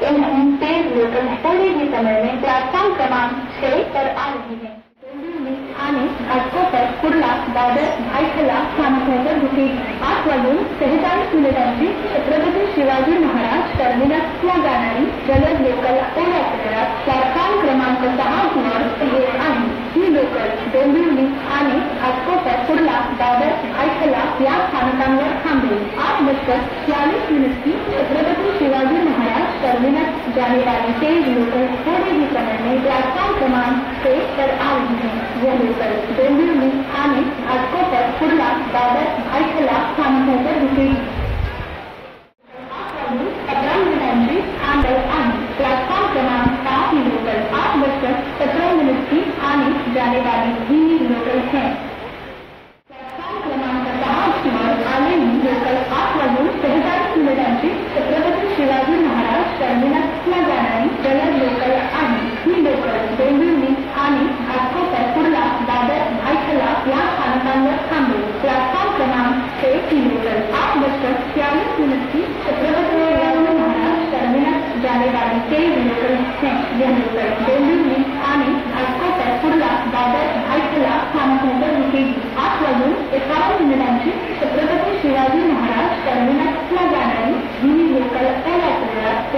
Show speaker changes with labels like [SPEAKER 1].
[SPEAKER 1] इन्हें तेज लोकल थोड़े ही समय में प्लेटफॉर्म क्रमांक 6 पर आ रही है। आने घाटकों पर कुर्ला, दादर, भाईखला स्थानकों पर रुकेगी। 8 वाजून 47 मिनिटांची छत्रपती शिवाजी महाराज टर्मिनसला जाणारी जलद लोकल कोल्हापुरात प्लॅटफॉर्म क्रमांक 6 वर येत आहे। ही लोकल डोंबिवली आणि घाटकोपर, कुर्ला, दादर, भाईखला या स्थानकांवर थांबेल। 8:46 की छत्रपति शिवाजी महाराज टर्मिनस जाने वाली तेज लोकल थोड़े ही समय में प्लेटफॉर्म क्रमांक 6 पर आ रही है। यह लोकल डोंबिवली आणि घाटकोपर, कुर्ला, दादर, भाईखला स्थानकों पर रुकेगी। 15 मिनिटांची थांबेल आहे। प्लॅटफॉर्म क्रमांक 7 ही लोकल 8:17 की आणि जाने वाली ही लोकल है। प्लॅटफॉर्म क्रमांक 6 वर आलेली लोकल 8:47 मिनिटांची छत्रपती शिवाजी महाराज टर्मिनसला जाणारी जलद लोकल आहे। ही लोकल डोंबिवली आणि घाटकोपर, कुर्ला, दादर, भाईखला या स्थानकांवर थांबेल। प्लॅटफॉर्म क्रमांक 6 ही लोकल 8:46 की छत्रपति शिवाजी महाराज टर्मिनस जाने वाली तेज लोकल है। यह लोकल डोंबिवली आणि घाटकोपर, कुर्ला, दादर, भाईखला स्थानकों पर रुकेगी। 8:51 मिनिटांची छत्रपति शिवाजी महाराज टर्मिनसला जाणारी ही लोकल कोल्हापुरात